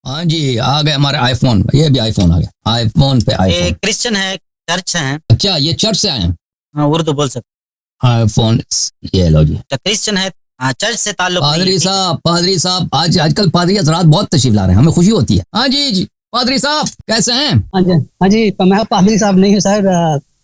हाँ जी, आ गए हमारे आईफोन, ये भी आईफोन आ गया, आईफोन पे ये आईफोन। क्रिश्चियन है, चर्च से हैं। अच्छा, ये चर्च से आए हैं। हाँ, उर्दू बोल सकते आईफोन, ये लो जी। हैं। क्रिश्चियन है, हाँ, चर्च से ताल्लुक नहीं पादरी है। साहब, पादरी साहब, आजकल पादरी हजरात बहुत तशरीफ ला रहे हैं, हमें खुशी होती है। हाँ जी, पादरी साहब कैसे हैं? हाँ जी, मैं पादरी साहब नहीं हूँ सर,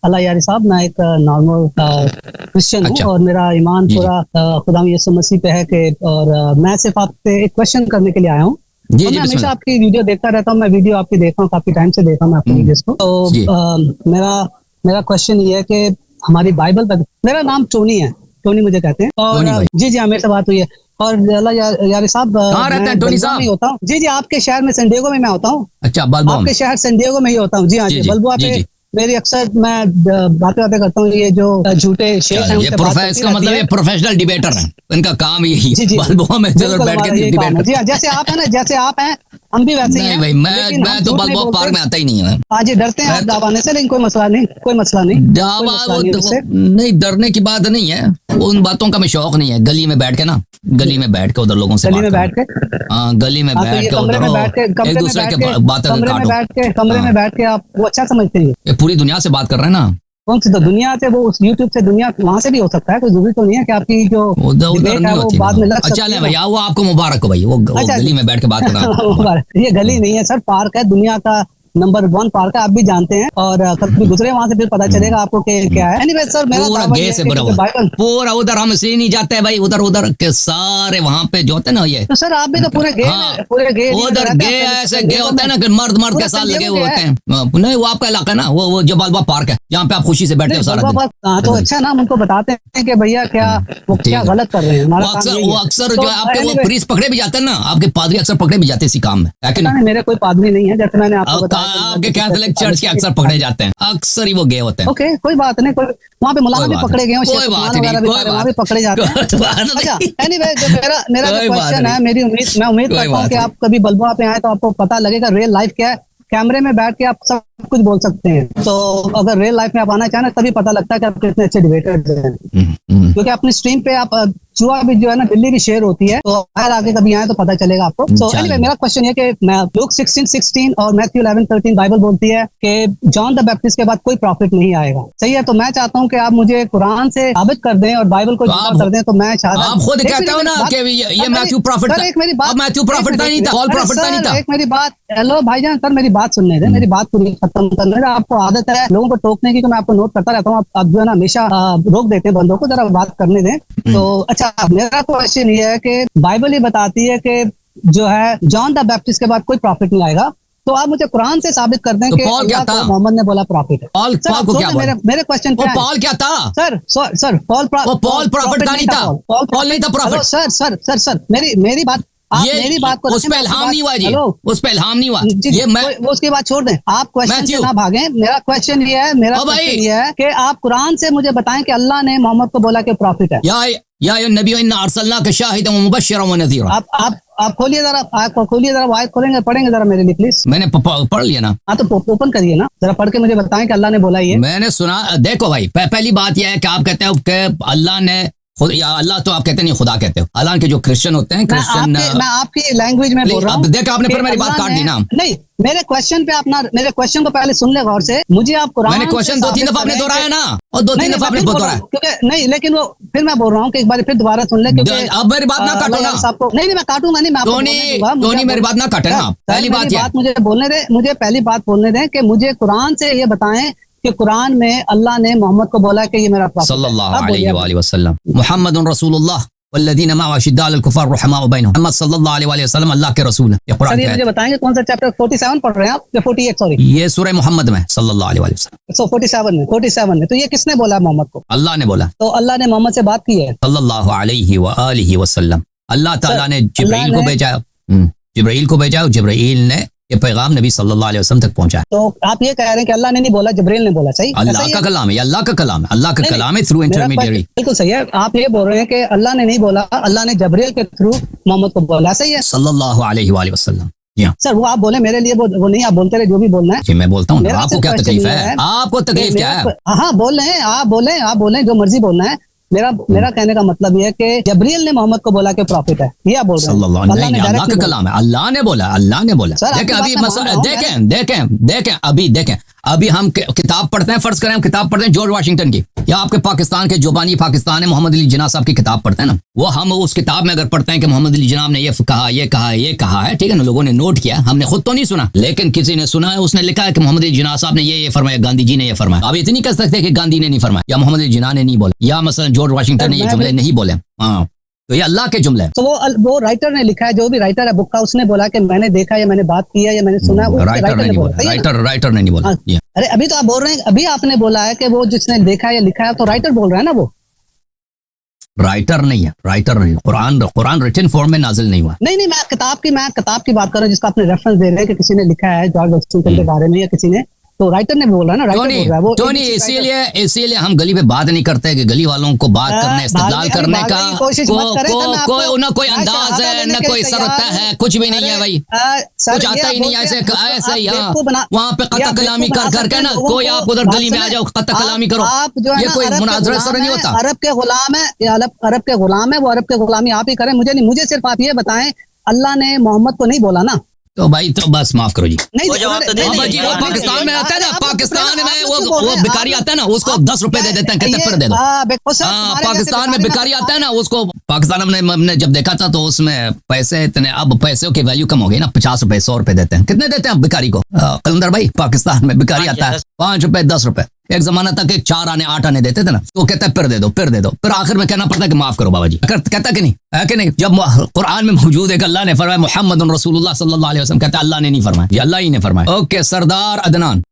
अल्लाह यारी साहब, मैं एक नॉर्मल क्रिश्चियन हूँ। अच्छा। और मेरा ईमान जी, जी। पूरा खुदा यीशु मसीह पे है कि, और मैं सिर्फ आपसे एक क्वेश्चन करने के लिए आया हूँ। जी और जी, मैं हमेशा बिस्मिल्लाह। आपकी वीडियो देखता रहता हूँ, मैं वीडियो आपकी देखता हूँ, काफी टाइम से देखा मैं आपकी वीडियोस को। जी। तो मेरा क्वेश्चन ये है कि हमारी बाइबल पर, मेरा नाम टोनी है, टोनी मुझे कहते हैं। टोनी और भाई। जी जी हाँ, मेरे से बात हुई है। और अल्लाह यारी साहब, कहाँ रहते मैं हैं टोनी बलबुआ में साहब? ही होता हूँ। जी जी, आपके शहर में सैनडिएगो में मैं होता हूँ। अच्छा, बलबुआ में। आपके शहर सैनडिएगो में ही होता हूँ। जी हाँ जी जी, जी, बलबुआ जी पे जी। मेरी अक्सर मैं बातें करता हूँ। ये जो झूठे शेख हैं ये उनसे बात करती इसका रहती मतलब है। ये प्रोफेशनल डिबेटर हैं, इनका काम यही जी जी, है, बलबुआ में जरूर बिल्कुल बैठ हमारा के यही डिबेट काम है। जी करते हाँ, जैसे आप हैं ना, जैसे आप हैं हम भी वैसे ही नहीं हैं। भाई, लेकिन मैं हम तो झूठ नहीं बलबुआ बोलते। पार्क में आता ही नहीं है। हाँ जी, डरते हैं मैं आप तो दबाने से, लेकिन कोई मसला नहीं, कोई मसला नहीं, कोई जावा मसला वो नहीं उससे। नहीं, डरने की बात नहीं है, उन बातों का मैं शौक नहीं है। गली में बैठ के ना, गली में बैठ के उधर लोगों से गली बात में बैठ करना। के, हाँ, गली में हाँ, तो बैठ ये के कमरे उधर में हो, बैठ के, एक कमरे में दूसरे बैठ के के, बातें कमरे में काटो। बैठ के, कमरे हाँ, में बैठ के आप वो अच्छा समझते हैं। ये पूरी दुनिया से बात कर रहे हैं ना। कौन सी तो दुनिया से, वो उस यूट्यूब से दुनिया वहां से भी हो सकता है, कोई जरूरी तो नहीं है कि आपकी जो उधर उधर डिबेट है नहीं वो होती बाद में ना। लग अच्छा सकती ले है ना। भैया, वो आपको मुबारक हो भाई, वो अच्छा गली जी। में बैठ के बात कर रहा है। ये गली नहीं है सर, पार्क है, दुनिया का नंबर 1 पार्क है, आप भी जानते हैं। और कभी गुजरे वहां से फिर पता चलेगा आपको कि क्या है। एनीवे सर, मेरा पूरा दावा ये गे है से कि भरा क्योंकि हुआ, बाइबल, पूरा उधर हम इसलिए नहीं जाते हैं भाई, उधर उधर के सारे वहां पे जो होते हैं ना ये। तो सर आप भी तो पूरे गे हाँ, में, पूरे गे एरिया में उधर रहते गे हैं। ऐसे सैन गे डिएगो होते हैं में ना कि मर्द मर्द पूरा के साथ सैन लगे डिएगो हुए गया होते है। हैं। नहीं, वो आपका इलाका है ना, वो जो बलबा पार्क है, जहाँ पे आप खुशी से बैठते हो सारा दिन। हाँ, तो अच्छा ना, हम उनको बताते हैं कि भैया क्या वो ठीक क्या है। गलत कर रहे हैं। हमारा काम यही वो है। अक्सर तो जो है आपके वो anyway, प्रीस्ट पकड़े भी जाते हैं ना, आपके पादरी अक्सर पकड़े भी जाते हैं इसी काम में, है कि पता नहीं? नहीं, मेरे कोई पादरी नहीं है, जैसे मैंने आपको बताया कि मेरा आपके किसी कैथोलिक चर्च के अक्सर पकड़े जाते हैं, अक्सर ही वो गे होते हैं। ओके, कोई बात नहीं, कोई वहाँ पे मौलाना भी पकड़े गए हैं, कोई बात नहीं, वगैरह भी कोई वहाँ भी पकड़े जाते हैं। कोई बात अच्छा, नहीं। एनीवे, जो मेरा जो कोई बात क्वेश्चन है, नहीं। मैं उम्मीद कोई करता हूँ बात कि नहीं। आप कभी बलबुआ पे आए तो आपको पता लगेगा रियल लाइफ क्या है। कैमरे में बैठ के आप सब कुछ बोल सकते हैं, तो अगर रियल लाइफ में आप आना चाहें तभी पता लगता है कि आप कितने अच्छे डिबेटर्स हैं। क्योंकि अपनी स्ट्रीम पे आप चुहा भी जो है ना, दिल्ली की शेयर होती है, तो अगर आगे कभी आए तो पता चलेगा आपको। सो एनीवे, मेरा क्वेश्चन ये कि लूक 16:16 और मैथ्यू 11:13 बाइबल बोलती है कि जॉन द बैप्टिस्ट के बाद कोई प्रॉफिट नहीं आएगा। सही है, तो मैं चाहता हूँ कि आप मुझे कुरान से साबित कर दें और बाइबल को झूठा कर दें, तो मैं चाहता आप खुद कहते हो ना कि ये मैथ्यू प्रॉफिट था। एक मेरी बात, मैथ्यू प्रॉफिट था नहीं था, पॉल प्रॉफिट था नहीं था। एक मेरी बात, हेलो भाईजान, सर मेरी बात सुनने दें, मेरी बात पूरी खत्म करने दें। आपको आदत है लोगों को टोकने की, तो मैं आपको नोट करता रहता हूँ, आप जो है ना हमेशा रोक देते हैं बंदों को, जरा बात करने दें। तो अच्छा, मेरा क्वेश्चन ये है कि बाइबल ही बताती है कि जो है जॉन द बैप्टिस्ट के बाद कोई प्रॉफिट नहीं आएगा, तो आप मुझे कुरान से साबित कर दें तो कि पॉल क्या अल्लाह था? को मोहम्मद ने बोला प्रॉफिट है। पॉल को क्या बोला? मेरे क्वेश्चन वो पॉल क्या था? सर पॉल प्रॉफिट नहीं था, पॉल नहीं था प्रॉफिट। सर मेरी बात, आप मेरी बात को उस पे इल्हाम नहीं हुआ जी, उस पे इल्हाम नहीं हुआ ये। मैं वो उसकी बात छोड़ दें, आप क्वेश्चन से ना भागें। मेरा क्वेश्चन ये है, कि आप कुरान से मुझे बताएं कि अल्लाह ने मोहम्मद को बोला कि प्रॉफिट है। या नबी इन्ना अर्सलनाका शाहिदन व मुबश्शिरन व नज़ीरा। आप खोलिए जरा, आप खोलिए जरा, आयत खोलेंगे, पढ़ेंगे जरा मेरे लिए प्लीज। मैंने पढ़ लिया ना। हाँ, तो ओपन करिए ना, जरा पढ़ के मुझे बताएं कि अल्लाह ने बोला ये। मैंने सुना, देखो भाई, पहली बात यह है कि आप कहते हो कि अल्लाह ने खुद, या अल्लाह तो आप कहते नहीं, खुदा कहते हो। अल्लाह के जो क्रिश्चियन होते हैं, क्रिश्चियन, मैं आपकी लैंग्वेज में बोल रहा हूँ। देखो आपने फिर मेरी बात काट दी ना। नहीं, मेरे क्वेश्चन को पहले सुन ले गौर से। मुझे आप कुरान, मैंने क्वेश्चन 2-3 दफा आपने दोहराया ना, और 2-3 दफा आपने दोहराया, क्योंकि नहीं, लेकिन वो फिर मैं बोल रहा हूँ कि एक बार फिर दोबारा सुन ले, क्योंकि अब मेरी बात ना काटो ना। नहीं, मैं काटूंगा नहीं, मैं आपको बोलने दूंगा। टोनी मेरी बात ना काटे ना। पहली बात मुझे बोलने दे, मुझे पहली बात बोलने दें कि मुझे कुरान से ये बताएं कि कुरान में अल्लाह ने मोहम्मद को बोला कि ये मेरा प्रॉफिट है। सल्लल्लाहु अलैहि वसल्लम, मुहम्मदुर रसूलुल्लाह वल्लज़ीना मअहु अशिद्दाउ अलल कुफ़ार रुहमाउ बैनहुम। मोहम्मद सल्लल्लाहु अलैहि वसल्लम अल्लाह के रसूल है। ये कुरान है। मुझे बताएंगे कौन सा चैप्टर 47 पढ़ रहे हैं आप, या 48? सॉरी, ये सूरह मोहम्मद में सल्लल्लाहु अलैहि वसल्लम। सो 47 में, तो ये किसने बोला मोहम्मद को? अल्लाह ने बोला। तो अल्लाह ने मोहम्मद से बात की है सल्लल्लाहु अलैहि वसल्लम। अल्लाह ताला ने जिब्राइल को भेजा, जिब्राइल को भेजा, और जिब्राइल ने ये पैगाम नबी सल्लल्लाहु अलैहि वसल्लम तक पहुंचाया। तो आप ये कह रहे हैं कि अल्लाह ने नहीं बोला, जिब्राइल ने बोला? सही, अल्लाह का कलाम है, अल्लाह का कलाम है, अल्लाह का कलाम है थ्रू इंटरमीडियरी। बिल्कुल सही है, आप ये बोल रहे हैं कि अल्लाह ने नहीं बोला, अल्लाह ने जिब्राइल के थ्रू मोहम्मद को बोला। सही है, सल्लल्लाहु अलैहि वसल्लम। जी हाँ सर, वो आप बोले, मेरे लिए वो नहीं, आप बोलते रहे जो भी बोलना है। जी, मैं बोलता हूँ। आपको क्या तकलीफ है? आपको तकलीफ क्या है? हाँ, बोल रहे हैं, आप बोलें जो मर्जी बोलना है। मेरा कहने का मतलब ये है कि जबरील ने मोहम्मद को बोला कि प्रॉफिट है, ये आप बोल रहे हैं। सल्लल्लाहु अल्लाह ने नहीं, अल्लाह direct का कलाम है, अल्लाह ने बोला, अल्लाह ने बोला। सर, देखें आपकी अभी बात मैं मसला, मान रहा हूँ, देखें अभी हम किताब पढ़ते हैं, फर्ज करें हम किताब पढ़ते हैं जॉर्ज वाशिंगटन की, या आपके पाकिस्तान के जुबानी पाकिस्तान है मोहम्मद अली जिन्ना साहब की किताब पढ़ते हैं ना, वो हम उस किताब में अगर पढ़ते हैं कि मोहम्मद अली जिन्ना ने ये कहा है, ठीक है ना, लोगों ने नोट किया, हमने खुद तो नहीं सुना, लेकिन किसी ने सुना है, उसने लिखा है कि मोहम्मद अली जिन्ना साहब ने ये फरमाया, गांधी जी ने ये फरमाया। आप इतनी कह सकते हैं कि गांधी ने नहीं फरमाया, या मोहम्मद अली जिन्ना ने नहीं बोला, या मसलन जॉर्ज वाशिंगटन ने ये जुमले नहीं बोले। हाँ, तो ये अल्लाह के जुमले हैं। तो वो राइटर ने लिखा है, जो भी राइटर है बुक का, उसने बोला कि मैंने देखा या मैंने बात की है या मैंने सुना, राइटर ने नहीं बोला, राइटर ने नहीं बोला। हाँ। अरे अभी तो आप बोल रहे हैं, अभी आपने बोला है कि वो जिसने देखा या लिखा है, तो राइटर बोल रहा है ना, वो राइटर नहीं है, कुरान रिटन फॉर्म में नाजिल नहीं हुआ। नहीं, मैं किताब की बात कर रहा हूँ, जिसका आपने रेफरेंस दे रहे हैं कि किसी ने लिखा है जॉर्ज वाशिंगटन के बारे में, या किसी ने, तो राइटर ने बोल रहा है ना, राइटर बोल रहा है वो। तो नहीं, इसीलिए हम गली पे बात नहीं करते कि गली वालों को बात करने, इस्तेदलाल करने का कोई अंदाज है, न कोई सरता है, कुछ भी नहीं है भाई, कुछ आता ही नहीं, ऐसे ही। वहाँ पे कत्ता कलामी कर के ना, कोई आप उधर गली में आ जाओ, कत्ता कलामी करो, ये कोई मुनाजरा सर नहीं होता। अरब के गुलाम है, अरब के गुलाम है, वो अरब के गुलामी आप ही करें, मुझे नहीं, मुझे सिर्फ आप ये बताएं, अल्लाह ने मोहम्मद को नहीं बोला ना, तो भाई तो बस माफ करो जी। नहीं, वो जवाब तो दे मोहम्मद जी, वो पाकिस्तान में आता है ना, पाकिस्तान में वो भिखारी आता है ना, उसको 10 रुपए दे देते हैं, कहते हैं फिर दे दो। हाँ, पाकिस्तान में भिखारी आता है ना, उसको पाकिस्तान हमने जब देखा था, तो उसमें पैसे इतने, अब पैसों की वैल्यू कम हो गई ना, 50 रुपए 100 रुपए देते हैं। कितने देते हैं भिखारी को कलंदर भाई? पाकिस्तान में भिखारी आता है 5 रुपए 10 रुपए, एक जमाना तक 4 आने 8 आने देते थे ना, तो कहता है फिर दे दो, फिर आखिर में कहना पड़ता है कि माफ करो बाबा जी, कहता कि नहीं है कि नहीं? जब कुरान में मौजूद है कि अल्लाह ने फरमाया मुहम्मद रसूलुल्लाह सल्लल्लाहु अलैहि वसल्लम, कहता है अल्लाह ने नहीं फरमाया, ये अल्लाह ही ने फरमाया। ओके, सरदार अदनान।